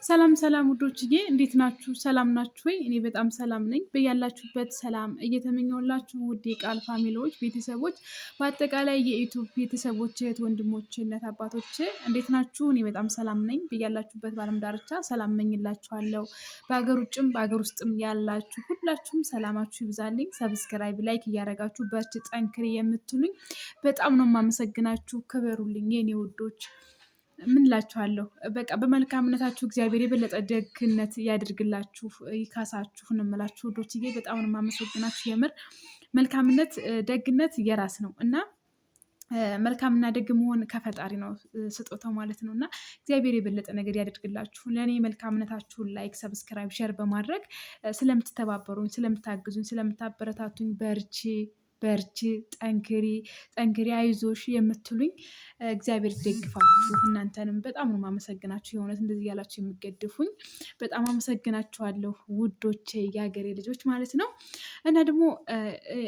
ሰላም ሰላም ውዶችዬ እንዴት ናችሁ? ሰላም ናችሁ ወይ? እኔ በጣም ሰላም ነኝ። በያላችሁበት ሰላም እየተመኘሁላችሁ ውድ የቃል ፋሚሊዎች ቤተሰቦች፣ በአጠቃላይ የዩቱብ ቤተሰቦች እህት ወንድሞች፣ እናት አባቶች እንዴት ናችሁ? እኔ በጣም ሰላም ነኝ። በያላችሁበት በዓለም ዳርቻ ሰላም መኝላችኋለሁ። በሀገር ውጭም በሀገር ውስጥም ያላችሁ ሁላችሁም ሰላማችሁ ይብዛልኝ። ሰብስክራይብ፣ ላይክ እያደረጋችሁ በርቺ ጠንክሪ የምትሉኝ በጣም ነው የማመሰግናችሁ። ክበሩልኝ የኔ ውዶች። ምን ላችኋለሁ? በቃ በመልካምነታችሁ እግዚአብሔር የበለጠ ደግነት ያድርግላችሁ፣ ይካሳችሁ ነው የምላችሁ ውዶችዬ። በጣም ነው የማመሰግናችሁ። የምር መልካምነት ደግነት የራስ ነው እና መልካምና ደግ መሆን ከፈጣሪ ነው ስጦታው ማለት ነው። እና እግዚአብሔር የበለጠ ነገር ያደርግላችሁ። ለእኔ መልካምነታችሁን ላይክ፣ ሰብስክራይብ፣ ሸር በማድረግ ስለምትተባበሩኝ፣ ስለምታግዙኝ፣ ስለምታበረታቱኝ በርቺ፣ ጠንክሪ ጠንክሪ፣ አይዞሽ የምትሉኝ እግዚአብሔር ደግፋችሁ። እናንተንም በጣም ነው ማመሰግናችሁ። የእውነት እንደዚህ ያላችሁ የምገድፉኝ በጣም አመሰግናችኋለሁ ውዶቼ፣ የሀገሬ ልጆች ማለት ነው። እና ደግሞ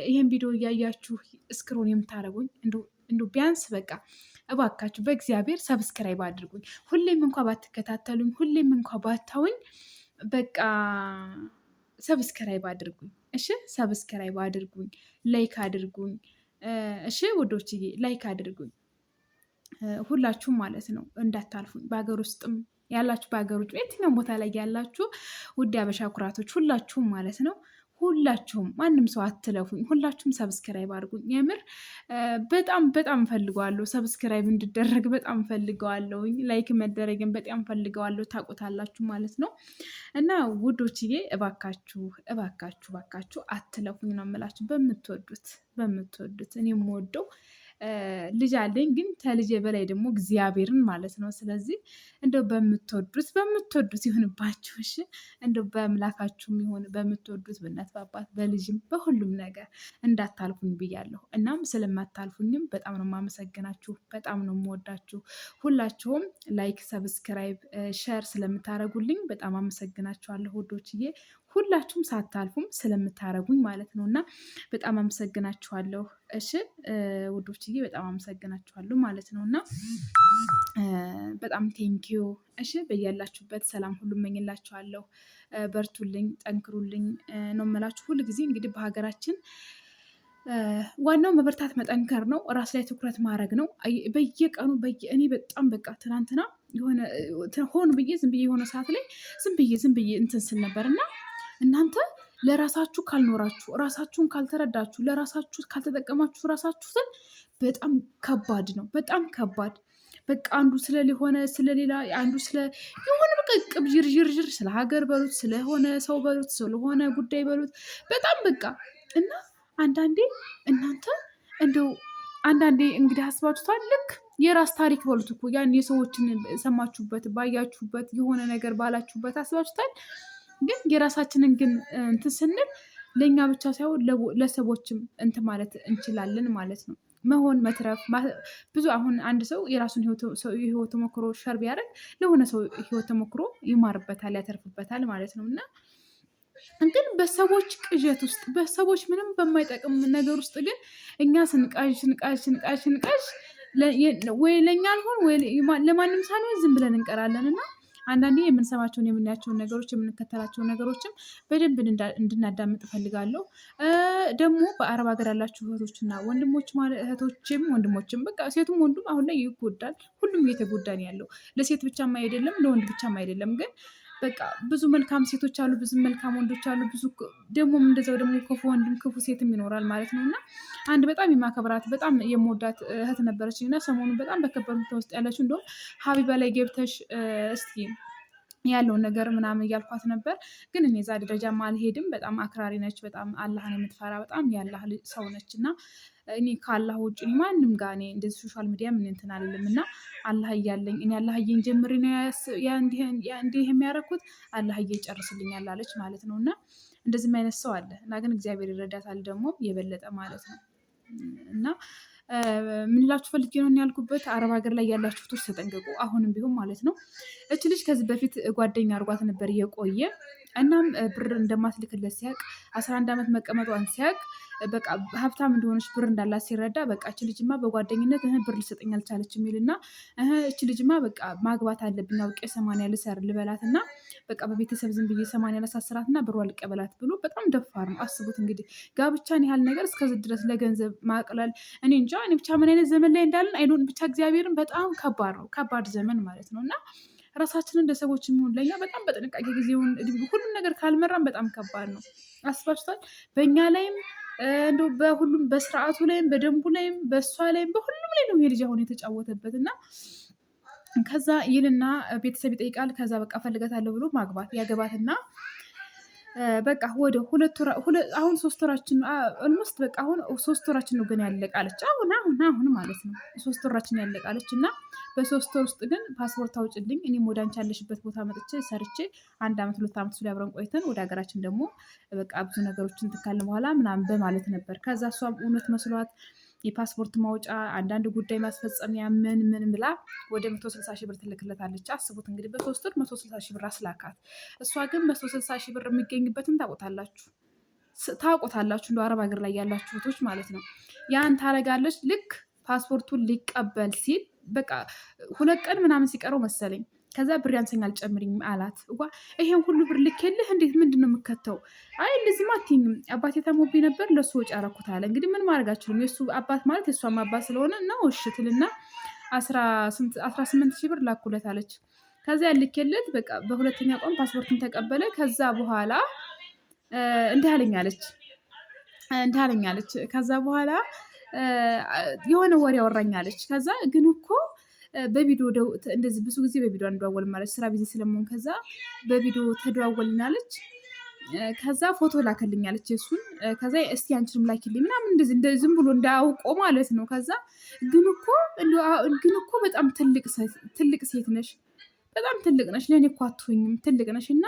ይሄን ቪዲዮ እያያችሁ እስክሮን የምታደርጉኝ እንዶ ቢያንስ በቃ እባካችሁ በእግዚአብሔር ሰብስክራይብ አድርጉኝ። ሁሌም እንኳ ባትከታተሉኝ፣ ሁሌም እንኳ ባታውኝ፣ በቃ ሰብስክራይብ አድርጉኝ። እሺ ሰብስክራይብ አድርጉኝ፣ ላይክ አድርጉኝ። እሺ ውዶችዬ ላይክ አድርጉኝ ሁላችሁም ማለት ነው። እንዳታልፉኝ። በሀገር ውስጥም ያላችሁ በሀገር ውጭ የትኛውም ቦታ ላይ ያላችሁ ውድ አበሻ ኩራቶች ሁላችሁም ማለት ነው። ሁላችሁም ማንም ሰው አትለፉኝ። ሁላችሁም ሰብስክራይብ አድርጉኝ። የምር በጣም በጣም ፈልገዋለሁ። ሰብስክራይብ እንድደረግ በጣም ፈልገዋለሁኝ። ላይክ መደረግን በጣም ፈልገዋለሁ። ታውቁታላችሁ ማለት ነው። እና ውዶችዬ እባካችሁ እባካችሁ እባካችሁ አትለፉኝ ነው የምላችሁ። በምትወዱት እኔ የምወደው ልጅ አለኝ፣ ግን ከልጄ በላይ ደግሞ እግዚአብሔርን ማለት ነው። ስለዚህ እንደው በምትወዱት ይሁንባችሁ። እሺ እንደው በአምላካችሁም ይሁን በምትወዱት በእናት በአባት በልጅም በሁሉም ነገር እንዳታልፉኝ ብያለሁ። እናም ስለማታልፉኝም በጣም ነው የማመሰግናችሁ፣ በጣም ነው የምወዳችሁ። ሁላችሁም ላይክ፣ ሰብስክራይብ፣ ሸር ስለምታደርጉልኝ በጣም አመሰግናችኋለሁ ውዶችዬ። ሁላችሁም ሳታልፉም ስለምታደርጉኝ ማለት ነው እና በጣም አመሰግናችኋለሁ። እሺ ውዶችዬ በጣም አመሰግናችኋለሁ ማለት ነው እና በጣም ቴንኪዩ። እሺ በያላችሁበት ሰላም ሁሉ እመኝላችኋለሁ። በርቱልኝ፣ ጠንክሩልኝ ነው የምላችሁ። ሁል ጊዜ እንግዲህ በሀገራችን ዋናው መበርታት መጠንከር ነው። ራስ ላይ ትኩረት ማድረግ ነው። በየቀኑ እኔ በጣም በቃ ትናንትና ሆን ብዬ ዝም ብዬ የሆነ ሰዓት ላይ ዝም ብዬ እንትን ስል ነበር እና እናንተ ለራሳችሁ ካልኖራችሁ፣ ራሳችሁን ካልተረዳችሁ፣ ለራሳችሁ ካልተጠቀማችሁ ራሳችሁትን በጣም ከባድ ነው። በጣም ከባድ በቃ አንዱ ስለሆነ ስለሌላ አንዱ የሆነ በቃ ቅብዥርዥርዥር ስለ ሀገር በሉት፣ ስለሆነ ሰው በሉት፣ ስለሆነ ጉዳይ በሉት በጣም በቃ እና አንዳንዴ እናንተ እንደው እንግዲህ አስባችሁታል። ልክ የራስ ታሪክ በሉት እኮ ያን የሰዎችን ሰማችሁበት፣ ባያችሁበት፣ የሆነ ነገር ባላችሁበት አስባችሁታል። ግን የራሳችንን ግን እንትን ስንል ለእኛ ብቻ ሳይሆን ለሰዎችም እንትን ማለት እንችላለን ማለት ነው። መሆን መትረፍ ብዙ አሁን አንድ ሰው የራሱን ህይወት ተሞክሮ ሸር ቢያደርግ ለሆነ ሰው ህይወት ተሞክሮ ይማርበታል፣ ያተርፍበታል ማለት ነው እና ግን በሰዎች ቅዠት ውስጥ በሰዎች ምንም በማይጠቅም ነገር ውስጥ ግን እኛ ስንቃዥ ወይ ለእኛ አልሆን ወይ ለማንም ሳንሆን ዝም ብለን እንቀራለን እና አንዳንዴ የምንሰማቸውን የምናያቸውን ነገሮች የምንከተላቸውን ነገሮችም በደንብ እንድናዳምጥ እፈልጋለሁ። ደግሞ በአረብ ሀገር ያላችሁ እህቶችና ወንድሞች እህቶችም ወንድሞችም በቃ ሴቱም ወንዱም አሁን ላይ ይጎዳል። ሁሉም እየተጎዳ ነው ያለው። ለሴት ብቻም አይደለም ለወንድ ብቻም አይደለም። ግን በቃ ብዙ መልካም ሴቶች አሉ፣ ብዙ መልካም ወንዶች አሉ። ብዙ ደግሞ እንደዛው ደግሞ ክፉ ወንድም ክፉ ሴትም ይኖራል ማለት ነው እና አንድ በጣም የማከብራት በጣም የምወዳት እህት ነበረች እና ሰሞኑን በጣም በከበሩ ውስጥ ያለችው እንደውም ሀቢባ ላይ ገብተሽ እስኪ ያለውን ነገር ምናምን እያልኳት ነበር። ግን እኔ እዛ ደረጃም አልሄድም። በጣም አክራሪ ነች። በጣም አላህን የምትፈራ በጣም ያላህ ሰው ነች እና እኔ ከአላህ ውጭ ማንም ጋር እኔ እንደዚህ ሶሻል ሚዲያ ምን እንትን አልልም እና አላህ እያለኝ እኔ አላህዬን ጀምሬ ነው እንዲህ የሚያደርጉት አላህዬ ጨርስልኛል አለች ማለት ነው እና እንደዚህም አይነት ሰው አለ እና ግን እግዚአብሔር ይረዳታል ደግሞ የበለጠ ማለት ነው እና ምንላችሁ ፈልጌ ነው ያልኩበት አረብ ሀገር ላይ ያላችሁ ቶች ተጠንቀቁ። አሁንም ቢሆን ማለት ነው። እች ልጅ ከዚህ በፊት ጓደኛ አድርጓት ነበር የቆየ እናም ብር እንደማትልክለት ሲያቅ 11 ዓመት መቀመጧን ሲያቅ በቃ ሀብታም እንደሆነች ብር እንዳላት ሲረዳ በቃ እች ልጅማ በጓደኝነት ብር ልሰጠኝ አልቻለች የሚልና እች ልጅማ በቃ ማግባት አለብኝ አውቄ 80 ልሰር ልበላት እና በቃ በቤተሰብ ዝም ብዬ 80 ላሳስራት እና ብሯ ልቀበላት ብሎ በጣም ደፋር ነው። አስቡት እንግዲህ ጋብቻን ያህል ነገር እስከዚህ ድረስ ለገንዘብ ማቅለል። እኔ እንጃ እኔ ብቻ ምን አይነት ዘመን ላይ እንዳለን አይዶን ብቻ እግዚአብሔርን በጣም ከባድ ነው፣ ከባድ ዘመን ማለት ነው። እና ራሳችንን እንደ ሰዎች የሚሆን ለኛ በጣም በጥንቃቄ ጊዜውን ሁሉም ነገር ካልመራን በጣም ከባድ ነው። አስባችኋል? በእኛ ላይም እንደው በሁሉም በስርዓቱ ላይም በደንቡ ላይም በእሷ ላይም በሁሉም ላይ ነው ይሄ ልጅ አሁን የተጫወተበት እና ከዛ ይልና ቤተሰብ ይጠይቃል። ከዛ በቃ ፈልጋታለሁ ብሎ ማግባት ያገባትና በቃ ወደ አሁን 3 ወራችን ኦልሞስት በቃ አሁን 3 ወራችን ነው ግን ያለቃለች። አሁን ማለት ነው 3 ወራችን ያለቃለች እና በ3 ወር ውስጥ ግን ፓስፖርት አውጭልኝ እኔም ወደ አንቺ ያለሽበት ቦታ መጥቼ ሰርቼ 1 ዓመት 2 ዓመት ሱላ አብረን ቆይተን ወደ ሀገራችን ደግሞ በቃ ብዙ ነገሮችን ትካልን በኋላ ምናምን በማለት ነበር። ከዛ እሷም እውነት መስሏት የፓስፖርት ማውጫ አንዳንድ ጉዳይ ማስፈጸሚያ ምን ብላ ወደ 160 ሺህ ብር ትልክለታለች። አስቡት እንግዲህ በ3 ወር 160 ሺህ ብር አስላካት። እሷ ግን 160 ሺህ ብር የሚገኝበትን ታውቆታላችሁ እንደ አረብ ሀገር ላይ ያላችሁ እህቶች ማለት ነው። ያን ታረጋለች። ልክ ፓስፖርቱን ሊቀበል ሲል በቃ 2 ቀን ምናምን ሲቀረው መሰለኝ ከዛ ብር ያንሰኛል ጨምሪኝ አላት። ይሄን ሁሉ ብር ልኬልህ እንዴት ምንድን ነው የምከተው? አይ እንደዚህማ አትይኝም አባቴ ታሞብኝ ነበር ለሱ ወጪ አደረኩት አለ። እንግዲህ ምን ማድረግ አችልም የእሱ አባት ማለት የእሷም አባት ስለሆነ ነው። እሺ ትልና 18 ሺህ ብር ላኩለት አለች። ከዛ ያልኬለት በቃ በሁለተኛ ቀን ፓስፖርትን ተቀበለ። ከዛ በኋላ እንዲህ አለኛለች። ከዛ በኋላ የሆነ ወሬ ያወራኛለች። ከዛ ግን እኮ በቪዲዮ እንደዚህ ብዙ ጊዜ በቪዲዮ አንደዋወልም ማለች ስራ ቢዚ ስለመሆን ከዛ በቪዲዮ ተደዋወልናለች። ከዛ ፎቶ ላከልኛለች የሱን። ከዛ እስቲ አንቺንም ላኪልኝ ምናምን እንደዚህ ዝም ብሎ እንዳያውቆ ማለት ነው። ከዛ ግን እኮ በጣም ትልቅ ሴት ነሽ፣ በጣም ትልቅ ነሽ፣ ለእኔ እኮ አትሆኝም፣ ትልቅ ነሽ እና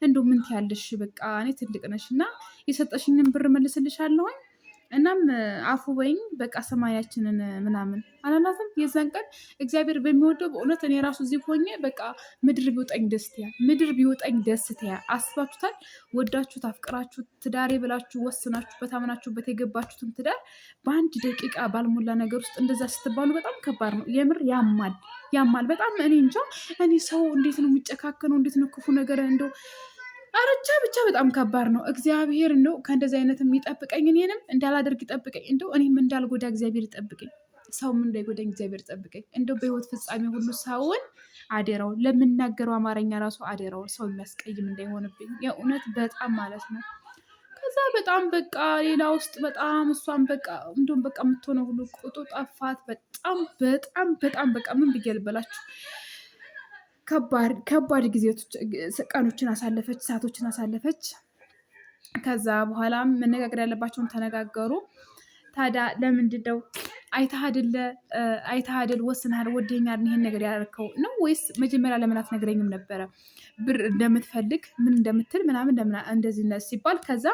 እንደው ምን ትያለሽ? በቃ እኔ ትልቅ ነሽ እና የሰጠሽኝን ብር መልስልሻለሁኝ እናም አፉ በይኝ በቃ ሰማያችንን ምናምን አላላትም። የዛን ቀን እግዚአብሔር በሚወደው በእውነት እኔ ራሱ እዚህ ሆኜ በቃ ምድር ቢውጠኝ ደስትያ አስባችሁታል? ወዳችሁት አፍቅራችሁት ትዳሬ ብላችሁ ወስናችሁ በታምናችሁበት የገባችሁትን ትዳር በአንድ ደቂቃ ባልሞላ ነገር ውስጥ እንደዛ ስትባሉ በጣም ከባድ ነው። የምር ያማል በጣም። እኔ እንጃ እኔ ሰው እንዴት ነው የሚጨካከነው? እንዴት ነው ክፉ ነገር እንደው አረቻ ብቻ በጣም ከባድ ነው። እግዚአብሔር እንደው ከእንደዚህ አይነትም ይጠብቀኝ፣ እኔንም እንዳላደርግ ይጠብቀኝ፣ እንደው እኔም እንዳልጎዳ እግዚአብሔር ይጠብቀኝ፣ ሰውም እንዳይጎዳኝ እግዚአብሔር ይጠብቀኝ። እንደው በህይወት ፍጻሜ ሁሉ ሰውን አደራውን ለምናገረው አማርኛ ራሱ አደራውን ሰው የሚያስቀይም እንዳይሆንብኝ የእውነት በጣም ማለት ነው። ከዛ በጣም በቃ ሌላ ውስጥ በጣም እሷን በቃ እንደውም በቃ የምትሆነው ሁሉ ቁጡ ጠፋት። በጣም በቃ ምን ብዬ ልበላችሁ ከባድ ቀኖችን አሳለፈች፣ ሰዓቶችን አሳለፈች። ከዛ በኋላም መነጋገር ያለባቸውን ተነጋገሩ። ታዲያ ለምንድን ነው አይተሃድል ወስነሃል ወደኛል ይሄን ነገር ያደረከው ነው ወይስ መጀመሪያ ለምን አትነግረኝም ነበረ ብር እንደምትፈልግ ምን እንደምትል ምናምን እንደዚህ ሲባል ከዛ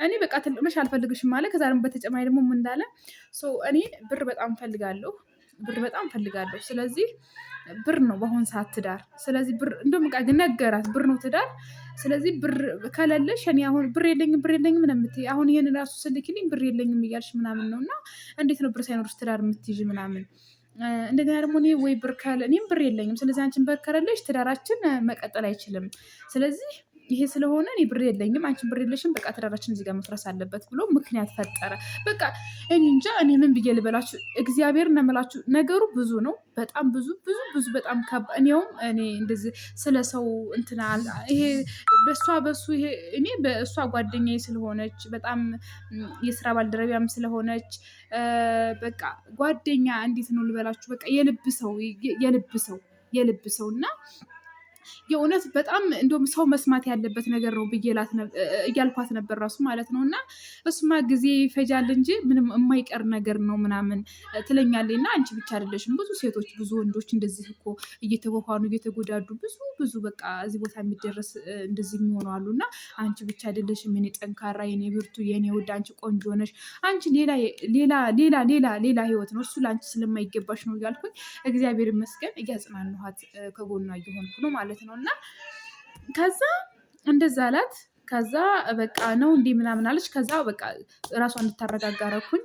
እኔ በቃ ትልቅ ነሽ አልፈልግሽም ማለት ከዛ ደግሞ በተጨማሪ ደግሞ ምን እንዳለ እኔ ብር በጣም ፈልጋለሁ ስለዚህ ብር ነው በአሁን ሰዓት ትዳር። ስለዚህ ብር እንደውም ግን ነገራት ብር ነው ትዳር። ስለዚህ ብር ከሌለሽ እኔ አሁን ብር የለኝም ምን የምትይ አሁን ይሄን ራሱ ስልክልኝ ብር የለኝም እያልሽ ምናምን ነው እና እንዴት ነው ብር ሳይኖርሽ ትዳር የምትይዥ ምናምን። እንደገና ደግሞ እኔም ብር የለኝም ስለዚህ አንቺን ብር ከሌለሽ ትዳራችን መቀጠል አይችልም። ስለዚህ ይሄ ስለሆነ እኔ ብር የለኝም አንቺን ብር የለሽም በቃ ትዳራችን እዚህ ጋር መፍረስ አለበት ብሎ ምክንያት ፈጠረ። በቃ እኔ እንጃ እኔ ምን ብዬ ልበላችሁ። እግዚአብሔር እንደምላችሁ ነገሩ ብዙ ነው፣ በጣም ብዙ በጣም እኔውም እኔ እንደዚህ ስለ ሰው እንትና ይሄ በሱ ይሄ እኔ በእሷ ጓደኛዬ ስለሆነች በጣም የስራ ባልደረቢያም ስለሆነች በቃ ጓደኛ እንዴት ነው ልበላችሁ በቃ የልብ ሰው እና የእውነት በጣም እንደውም ሰው መስማት ያለበት ነገር ነው ብዬ እያልኳት ነበር ራሱ ማለት ነው። እና እሱማ ጊዜ ይፈጃል እንጂ ምንም የማይቀር ነገር ነው ምናምን ትለኛለች። እና አንቺ ብቻ አይደለሽም ብዙ ሴቶች ብዙ ወንዶች እንደዚህ እኮ እየተዋሃኑ እየተጎዳዱ ብዙ በቃ እዚህ ቦታ የሚደረስ እንደዚህ የሚሆኑ አሉ። እና አንቺ ብቻ አይደለሽም የኔ ጠንካራ የኔ ብርቱ የኔ ውድ አንቺ ቆንጆ ነሽ፣ አንቺ ሌላ ህይወት ነው እሱ ለአንቺ ስለማይገባሽ ነው እያልኩኝ እግዚአብሔር ይመስገን እያጽናንኋት ከጎኗ እየሆንኩ ነው ማለት ነው። እና ከዛ እንደዛ አላት። ከዛ በቃ ነው እንዲህ ምናምን አለች። ከዛ በቃ ራሷ እንድታረጋጋ አደረኩኝ።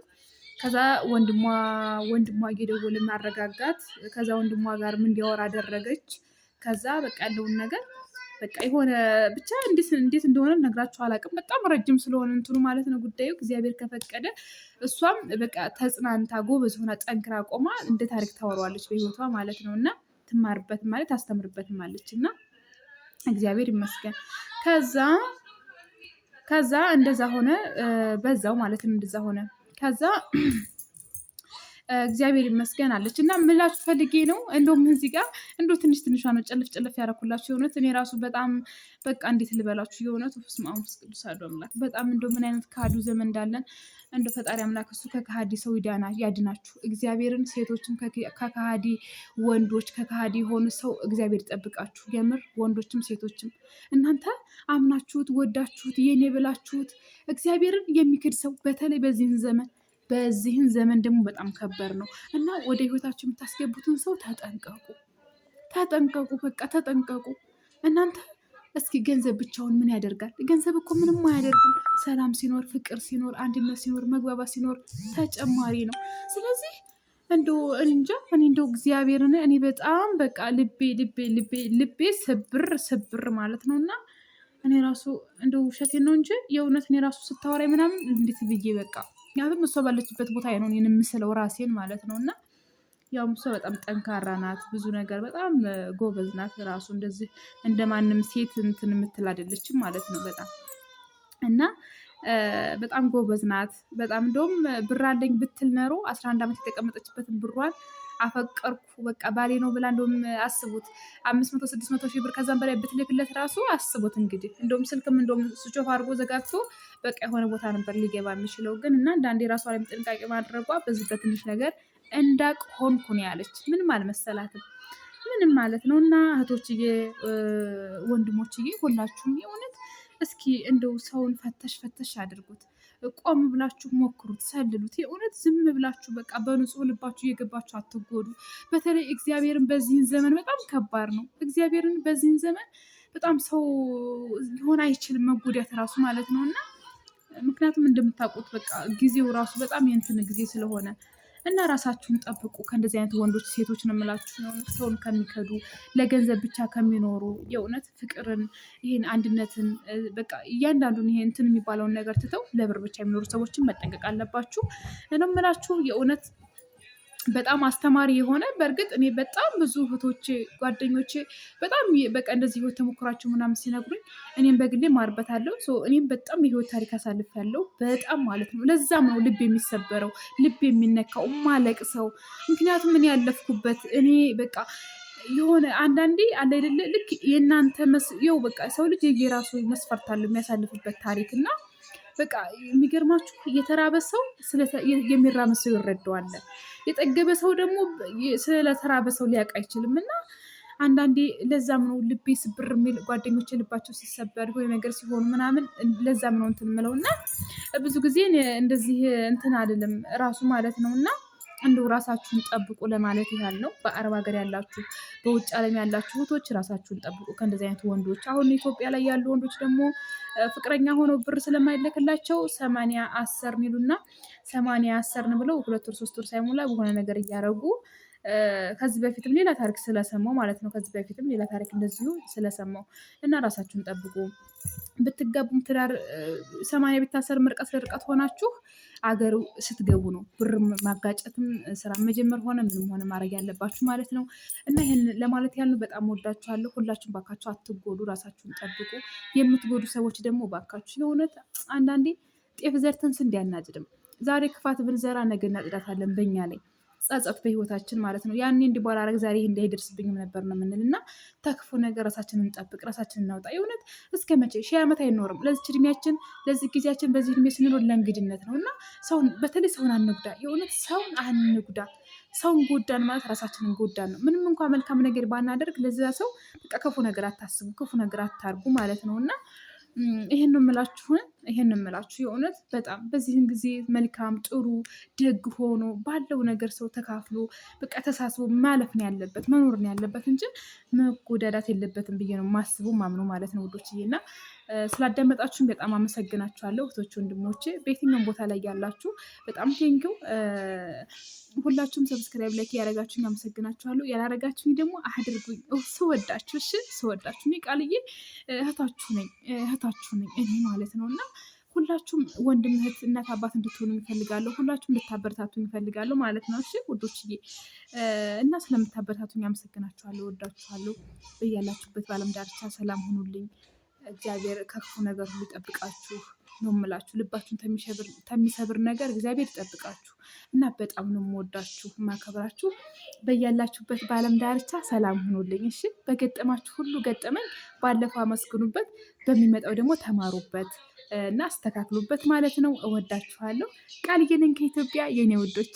ከዛ ወንድሟ እየደወለ ማረጋጋት። ከዛ ወንድሟ ጋርም እንዲያወራ አደረገች። ከዛ በቃ ያለውን ነገር በቃ የሆነ ብቻ እንዴት እንደሆነ ነግራችሁ አላውቅም። በጣም ረጅም ስለሆነ እንትኑ ማለት ነው ጉዳዩ። እግዚአብሔር ከፈቀደ እሷም በቃ ተጽናንታ ጎበዝ ሆና ጠንክራ ቆማ እንደ ታሪክ ታወራዋለች በህይወቷ ማለት ነው። እና ትማርበትም ማለት ታስተምርበትም አለች እና እግዚአብሔር ይመስገን። ከዛ እንደዛ ሆነ በዛው ማለት ነው። እንደዛ ሆነ ከዛ እግዚአብሔር ይመስገን አለች። እና ምላችሁ ፈልጌ ነው እንደውም እዚህ ጋር እንደው ትንሽ ነው ጨልፍ ያደረኩላችሁ። የእውነት እኔ ራሱ በጣም በቃ እንዴት ልበላችሁ የእውነት በስመ አብ ወመንፈስ ቅዱስ አሐዱ አምላክ። በጣም እንደው ምን አይነት ከሃዲ ዘመን እንዳለን እንደ ፈጣሪ አምላክ እሱ ከከሃዲ ሰው ያድናችሁ። እግዚአብሔርን ሴቶችም ከከሃዲ ወንዶች ከከሃዲ የሆኑ ሰው እግዚአብሔር ይጠብቃችሁ። የምር ወንዶችም ሴቶችም እናንተ አምናችሁት ወዳችሁት የኔ ብላችሁት እግዚአብሔርን የሚክድ ሰው በተለይ በዚህን ዘመን ደግሞ በጣም ከባድ ነው እና ወደ ህይወታችሁ የምታስገቡትን ሰው ተጠንቀቁ፣ በቃ ተጠንቀቁ። እናንተ እስኪ ገንዘብ ብቻውን ምን ያደርጋል? ገንዘብ እኮ ምንም አያደርግም። ሰላም ሲኖር፣ ፍቅር ሲኖር፣ አንድነት ሲኖር፣ መግባባት ሲኖር ተጨማሪ ነው። ስለዚህ እንደው እንደው እግዚአብሔርን እኔ በጣም በቃ ልቤ ስብር ማለት ነው። እና እኔ ራሱ እንደው ውሸቴን ነው እንጂ የእውነት እኔ ራሱ ስታወራኝ ምናምን እንዴት ብዬ በቃ ምክንያቱም እሷ ባለችበት ቦታ ነው የምስለው ራሴን ማለት ነው። እና ያው እሷ በጣም ጠንካራ ናት፣ ብዙ ነገር በጣም ጎበዝ ናት። ራሱ እንደዚህ እንደማንም ሴት እንትን የምትል አይደለችም ማለት ነው በጣም እና በጣም ጎበዝ ናት። በጣም እንደውም ብር አለኝ ብትል ኖሮ 11 ዓመት የተቀመጠችበትን ብሯን አፈቀርኩ በቃ ባሌ ነው ብላ እንደውም አስቡት 500-600 ሺህ ብር ከዛም በላይ ብትልክለት ራሱ አስቡት እንግዲህ እንደውም ስልክም እንደውም ስጮፍ አድርጎ ዘጋግቶ በቃ የሆነ ቦታ ነበር ሊገባ የሚችለው። ግን እና አንዳንዴ ራሷ ላይ ጥንቃቄ ማድረጓ በዚህ በትንሽ ነገር እንዳቅ ሆንኩ ነው ያለች። ምንም አልመሰላትም ምንም ማለት ነው። እና እህቶችዬ ወንድሞችዬ ሁላችሁም የእውነት እስኪ እንደው ሰውን ፈተሽ አድርጉት። ቆም ብላችሁ ሞክሩት፣ ሰልሉት። የእውነት ዝም ብላችሁ በቃ በንጹህ ልባችሁ እየገባችሁ አትጎዱ። በተለይ እግዚአብሔርን በዚህን ዘመን በጣም ከባድ ነው። እግዚአብሔርን በዚህን ዘመን በጣም ሰው ሊሆን አይችልም መጎዳት ራሱ ማለት ነው። እና ምክንያቱም እንደምታውቁት በቃ ጊዜው ራሱ በጣም የእንትን ጊዜ ስለሆነ እና ራሳችሁን ጠብቁ ከእንደዚህ አይነት ወንዶች ሴቶች ነው የምላችሁ። ሰውን ከሚከዱ ለገንዘብ ብቻ ከሚኖሩ የእውነት ፍቅርን ይህን አንድነትን በቃ እያንዳንዱን ይሄ እንትን የሚባለውን ነገር ትተው ለብር ብቻ የሚኖሩ ሰዎችን መጠንቀቅ አለባችሁ ነው የምላችሁ የእውነት በጣም አስተማሪ የሆነ በእርግጥ እኔ በጣም ብዙ እህቶቼ ጓደኞቼ በጣም በቃ እንደዚህ ህይወት ተሞክሯቸው ምናምን ሲነግሩኝ እኔም በግሌ ማርበታለሁ። እኔም በጣም የህይወት ታሪክ አሳልፌያለሁ በጣም ማለት ነው። ለዛም ነው ልብ የሚሰበረው ልብ የሚነካው ማለቅሰው። ምክንያቱም እኔ ያለፍኩበት እኔ በቃ የሆነ አንዳንዴ አለ አይደለ ልክ የእናንተ መስየው በቃ ሰው ልጅ የራሱ መስፈርት አለው የሚያሳልፍበት ታሪክ እና በቃ የሚገርማችሁ የተራበ ሰው የሚራብ ሰው ይረዳዋል። የጠገበ ሰው ደግሞ ስለተራበ ሰው ሊያውቅ አይችልም። እና አንዳንዴ ለዛም ነው ልቤ ስብር የሚል ጓደኞቼ ልባቸው ሲሰበር የሆነ ነገር ሲሆኑ ምናምን ለዛም ነው እንትን የምለው እና ብዙ ጊዜ እንደዚህ እንትን አይደለም ራሱ ማለት ነው። እና እንደው ራሳችሁን ጠብቁ ለማለት ያህል ነው። በአረብ ሀገር ያላችሁ በውጭ ዓለም ያላችሁ እህቶች ራሳችሁን ጠብቁ ከእንደዚህ አይነት ወንዶች። አሁን ኢትዮጵያ ላይ ያሉ ወንዶች ደግሞ ፍቅረኛ ሆነው ብር ስለማይለክላቸው 80-10 ሚሉና 80-10 ብለው 2 ወር 3 ወር ሳይሞላ በሆነ ነገር እያደረጉ ከዚህ በፊትም ሌላ ታሪክ ስለሰማው ማለት ነው። ከዚህ በፊትም ሌላ ታሪክ እንደዚሁ ስለሰማው እና ራሳችሁን ጠብቁ። ብትጋቡም ትዳር 80 ቢታሰርም ርቀት ሆናችሁ አገሩ ስትገቡ ነው ብር ማጋጨትም ስራ መጀመር ሆነ ምንም ሆነ ማድረግ ያለባችሁ ማለት ነው። እና ይሄን ለማለት ያልነው በጣም ወዳችኋለሁ። ሁላችሁም ባካችሁ አትጎዱ፣ ራሳችሁን ጠብቁ። የምትጎዱ ሰዎች ደግሞ ባካችሁ የእውነት አንዳንዴ ጤፍ ዘርተን ስንዴ አናጭድም። ዛሬ ክፋት ብንዘራ ነገ እናጭዳታለን በኛ ላይ ጸጸት በህይወታችን ማለት ነው። ያኔ እንዲህ ባላረግ ዛሬ እንዳይደርስብኝም ነበር ነው የምንል እና ተክፉ ነገር ራሳችንን እንጠብቅ፣ ራሳችንን እናውጣ። የእውነት እስከ መቼ 1000 ዓመት አይኖርም። ለዚች እድሜያችን ለዚህ ጊዜያችን በዚህ እድሜ ስንኖር ለእንግድነት ነው እና በተለይ ሰውን አንጉዳ። የእውነት ሰውን አንጉዳ። ሰውን ጎዳን ማለት ራሳችንን ጎዳን ነው። ምንም እንኳ መልካም ነገር ባናደርግ ለዚያ ሰው በቃ ክፉ ነገር አታስቡ፣ ክፉ ነገር አታርጉ ማለት ነው እና ይሄን ነው የምላችሁን ይሄን ነው የምላችሁ የእውነት በጣም በዚህን ጊዜ መልካም ጥሩ ደግ ሆኖ ባለው ነገር ሰው ተካፍሎ በቃ ተሳስቦ ማለፍ ነው ያለበት መኖር ነው ያለበት እንጂ መጎዳዳት የለበትም ብዬ ነው ማስበው ማምነው ማለት ነው ውዶችዬ። እና ስላዳመጣችሁን በጣም አመሰግናችኋለሁ እህቶች ወንድሞቼ፣ በየትኛውም ቦታ ላይ ያላችሁ በጣም ቴንኪው። ሁላችሁም ሰብስክራይብ ላይክ ያደረጋችሁኝ አመሰግናችኋለሁ። ያላረጋችሁኝ ደግሞ አድርጉኝ። ስወዳችሁ እሺ ስወዳችሁ እኔ ቃልዬ እህታችሁ ነኝ እኔ ማለት ነው። እና ሁላችሁም ወንድም እህት እናት አባት እንድትሆኑ ይፈልጋለሁ። ሁላችሁም እንድታበረታቱኝ ይፈልጋለሁ ማለት ነው። እሺ ውዶችዬ እና ስለምታበረታቱኝ አመሰግናችኋለሁ፣ ወዳችኋለሁ። በያላችሁበት በዓለም ዳርቻ ሰላም ሁኑልኝ። እግዚአብሔር ከክፉ ነገር ሁሉ ይጠብቃችሁ ነው የምላችሁ። ልባችሁን ከሚሰብር ነገር እግዚአብሔር ይጠብቃችሁ እና በጣም ነው የምወዳችሁ የማከብራችሁ። በያላችሁበት በዓለም ዳርቻ ሰላም ሁኑልኝ። እሺ በገጠማችሁ ሁሉ ገጠመኝ ባለፈው አመስግኑበት፣ በሚመጣው ደግሞ ተማሩበት እና አስተካክሉበት ማለት ነው። እወዳችኋለሁ። ቃልዬ ነኝ ከኢትዮጵያ የኔ ውዶች።